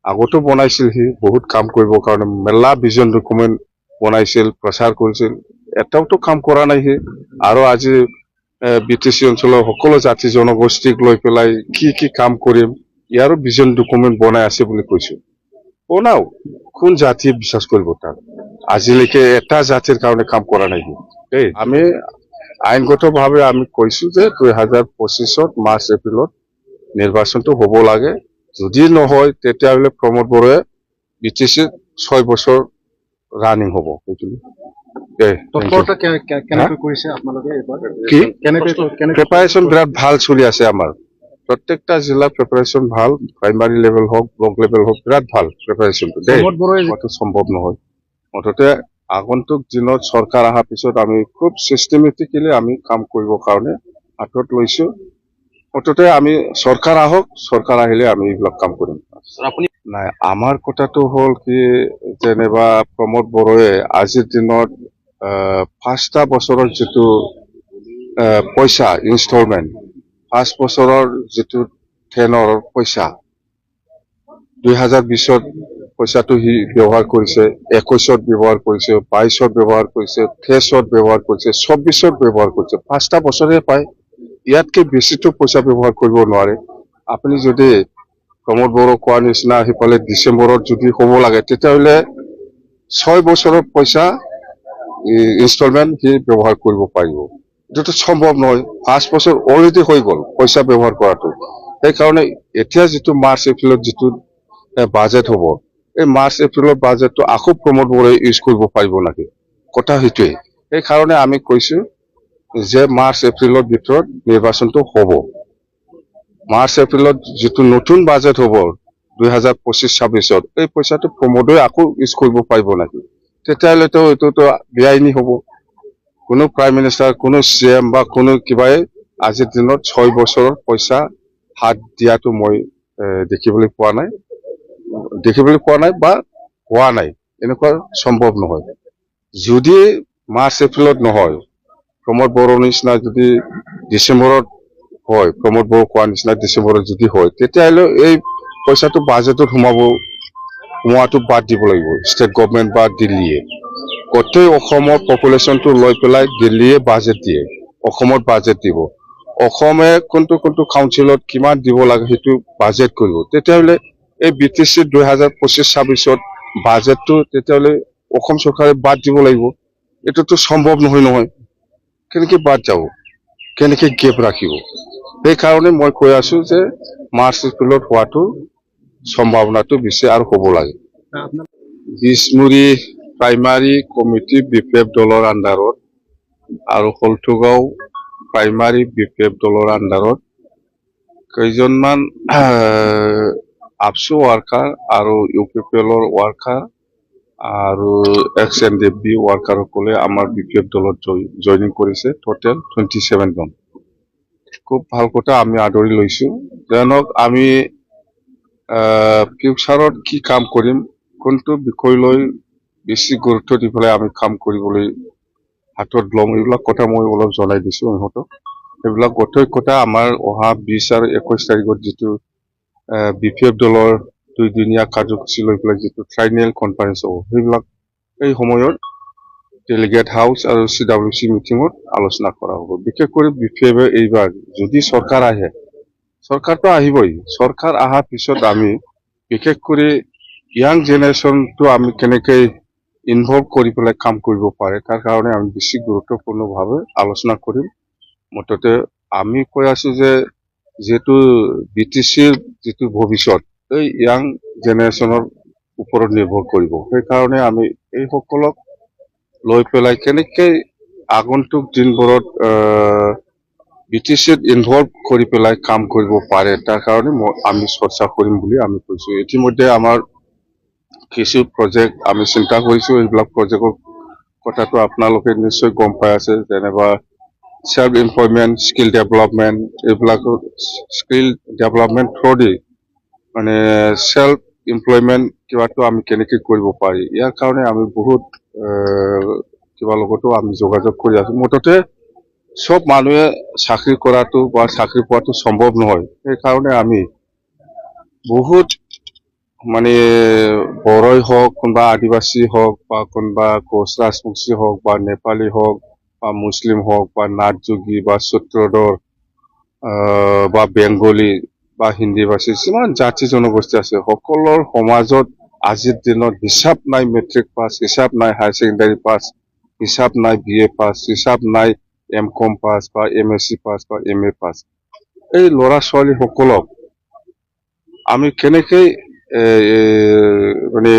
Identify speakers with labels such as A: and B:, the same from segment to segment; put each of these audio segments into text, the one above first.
A: আগতো বনাইছিল সি বহুত কাম কৰিবৰ কাৰণে মেলা ভিজন ডকুমেণ্ট বনাইছিল প্ৰচাৰ কৰিছিল এটাওতো কাম কৰা নাই সি আৰু আজি বিটিচি অঞ্চলৰ সকলো জাতি জনগোষ্ঠীক লৈ পেলাই কি কাম কৰিম ইয়াৰো ভিজন ডকুমেণ্ট বনাই আছে বুলি কৈছো বনাও কোন জাতিয়ে বিশ্বাস কৰিব তাক আজিলৈকে এটা জাতিৰ কাৰণে কাম কৰা নাই দেই আমি আইনগতভাৱে আমি কৈছো যে 2025 মাৰ্চ এপ্ৰিলত নিৰ্বাচনটো হ'ব লাগে যদি নহয় তেতিয়াহ'লে প্ৰমোদ বড়োৱে বিটিচি 6 বছৰ ৰানিং হ'ব প্ৰিপাৰেশ্যন বিৰাট ভাল চলি আছে আমাৰ প্ৰত্যেকটা জিলা প্ৰিপাৰেশ্যন ভাল প্ৰাইমাৰী লেভেল হওক ব্লক লেভেল হওক বিৰাট ভাল প্ৰিপাৰেশ্যনটো দেই সম্ভৱ নহয় মুঠতে আগন্তুক দিনত চৰকাৰ অহাৰ পিছত আমি খুব চিষ্টেমেটিকেলি আমি কাম কৰিবৰ কাৰণে হাতত লৈছো মুঠতে আমি চৰকাৰ আহক চৰকাৰ আহিলে আমি এইবিলাক কাম কৰিম নাই আমাৰ কথাটো হ'ল কি যেনিবা প্ৰমোদ বড়োৱে আজিৰ দিনত 5টা বছৰৰ যিটো পইচা ইনষ্টলমেণ্ট 5 বছৰৰ যিটো টেনৰ পইচা 2020ত পইচাটো সি ব্যৱহাৰ কৰিছে 21ত ব্যৱহাৰ কৰিছে 22ত ব্যৱহাৰ কৰিছে 23ত ব্যৱহাৰ কৰিছে 24ত ব্যৱহাৰ কৰিছে 5টা বছৰে পায় ইয়াতকে বেছিটো পইচা ব্যৱহাৰ কৰিব নোৱাৰে আপুনি যদি প্ৰমোদ বড়ো কোৱাৰ নিচিনা সিফালে ডিচেম্বৰত যদি হ'ব লাগে তেতিয়াহ'লে 6 বছৰৰ পইচা ইনষ্টলমেণ্ট সি ব্যৱহাৰ কৰিব পাৰিব এইটো সম্ভৱ নহয় 5 বছৰ অলৰেডি হৈ গ'ল পইচা ব্যৱহাৰ কৰাটো সেইকাৰণে এতিয়া যিটো মাৰ্চ এপ্ৰিলত যিটো বাজেট হ'ব এই মাৰ্চ এপ্ৰিলৰ বাজেটটো আকৌ প্ৰমোদ বড়োৱে ইউজ কৰিব পাৰিব নেকি কথা সেইটোৱে সেইকাৰণে আমি কৈছো যে মাৰ্চ এপ্ৰিলৰ ভিতৰত নিৰ্বাচনটো হ'ব মাৰ্চ এপ্ৰিলত যিটো নতুন বাজেট হ'ব 2025-26ত এই পইচাটো প্ৰমোদে আকৌ ইউজ কৰিব পাৰিব নেকি তেতিয়াহ'লেতো এইটোতো বেআইনী হ'ব কোনো প্ৰাইম মিনিষ্টাৰ কোনো চিএম বা কোনো কিবাই আজিৰ দিনত 6 বছৰৰ পইচা হাত দিয়াটো মই দেখিবলৈ পোৱা নাই বা হোৱা নাই এনেকুৱা সম্ভৱ নহয় যদি মাৰ্চ এপ্ৰিলত নহয় প্ৰমোদ বড়োৰ নিচিনা যদি ডিচেম্বৰত হয় প্ৰমোদ বড়ো কোৱাৰ নিচিনা ডিচেম্বৰত যদি হয় তেতিয়াহ'লে এই পইচাটো বাজেটত সোমোৱাটো বাদ দিব লাগিব ষ্টেট গভৰ্ণমেণ্ট বা দিল্লীয়ে গোটেই অসমৰ পপুলেশ্যনটো লৈ পেলাই দিল্লীয়ে বাজেট দিয়ে অসমত বাজেট দিব অসমে কোনটো কাউন্সিলত কিমান দিব লাগে সেইটো বাজেট কৰিব তেতিয়াহ'লে এই বিটিচি 2025-26ত বাজেটটো তেতিয়াহ'লে অসম চৰকাৰে বাদ দিব লাগিব এইটোতো সম্ভৱ নহয় কেনেকৈ বাদ যাব কেনেকৈ গেপ ৰাখিব সেইকাৰণে মই কৈ আছো যে মাৰ্চ এপ্ৰিলত হোৱাটো সম্ভাৱনাটো বেছি আৰু হ'ব লাগে বিছমুৰি প্ৰাইমাৰী কমিটি বিপিএফ দলৰ আণ্ডাৰত আৰু হলথুগাঁও প্ৰাইমাৰী বিপিএফ দলৰ আণ্ডাৰত কেইজনমান আপছু ৱাৰ্কাৰ আৰু ইউপিপিএলৰ ৱাৰ্কাৰ আৰু এক্স এনডিএফবি ৱাৰ্কাৰসকলে আমাৰ বিপিএফ দলত জইনিং কৰিছে টোটেল 27 জন খুব ভাল কথা আমি আদৰি লৈছো জানক আমি ফিউচাৰত কি কাম কৰিম কোনটো বিষয় লৈ বেছি গুৰুত্ব দি পেলাই আমি কাম কৰিবলৈ হাতত ল'ম এইবিলাক কথা মই অলপ জনাই দিছো ইহঁতক এইবিলাক গোটেই কথা আমাৰ অহা 20 আৰু 21 তাৰিখত যিটো বিপিএফ দলৰ 2 দিনীয়া কাৰ্যসূচী লৈ পেলাই যিটো ট্ৰাইনেল কনফাৰেন্স হ'ব সেইবিলাক এই সময়ত ডেলিগেট হাউচ আৰু চিডাব্লিউচি মিটিঙত আলোচনা কৰা হ'ব বিশেষকৈ বিপিএফে এইবাৰ যদি চৰকাৰ আহে চৰকাৰটো আহিবই চৰকাৰ অহাৰ পিছত আমি বিশেষকৈ ইয়াং জেনেৰেশ্যনটো আমি কেনেকৈ ইনভলভ কৰি পেলাই কাম কৰিব পাৰে তাৰ কাৰণে আমি বেছি গুৰুত্বপূৰ্ণভাৱে আলোচনা কৰিম মুঠতে আমি কৈ আছো যে যেটো বিটিচিৰ যেটো ভৱিষ্যত এই ইয়াং জেনেৰেশ্যনৰ ওপৰত নিৰ্ভৰ কৰিব সেইকাৰণে আমি এই সকলক লৈ পেলাই কেনেকৈ আগন্তুক দিনবোৰত বিটিচিত ইনভলভ কৰি পেলাই কাম কৰিব পাৰে তাৰ কাৰণে আমি চৰ্চা কৰিম বুলি আমি কৈছো ইতিমধ্যে আমাৰ কিছু প্ৰজেক্ট আমি চিন্তা কৰিছো এইবিলাক প্ৰজেক্টৰ কথাটো আপোনালোকে নিশ্চয় গম পাই আছে যেনেবা self employment skill development এইবিলাক স্কিল ডেভেলপমেন্ট থ্ৰুদি মানে self employment কিবাটো আমি কেনেকৈ কৰিব পাৰি ইয়াৰ কাৰণে আমি বহুত কিবা লগতো আমি যোগাযোগ কৰি আছো মুঠতে সব মানুহে চাকৰি কৰাটো বা চাকৰি পোৱাটো সম্ভৱ নহয় সেই কাৰণে আমি বহুত মানে বড়ই হওক কোনোবা আদিবাসী হওক বা কোনোবা কোচ ৰাজবংশী হওক বা নেপালী হওক বা মুছলিম হওক বা নাথ যোগী বা সূত্ৰধৰ বা বেংগলী বা হিন্দী ভাষী যিমান জাতি জনগোষ্ঠী আছে সকলৰ সমাজত আজিৰ দিনত হিচাপ নাই মেট্ৰিক পাছ হিচাপ নাই হায়াৰ ছেকেণ্ডাৰী পাছ হিচাপ নাই BA পাছ হিচাপ নাই MCom পাছ বা MSc পাছ বা MA পাছ এই ল'ৰা ছোৱালী সকলক আমি কেনেকে এ, এ, মানে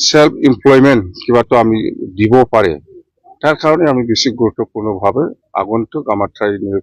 A: সেলফ এমপ্লয়মেন্ট কিবাটো আমি দিব পাৰে তাৰ কাৰণে আমি বেছি গুৰুত্বপূৰ্ণভাৱে আগন্তুক আমাৰ ঠাই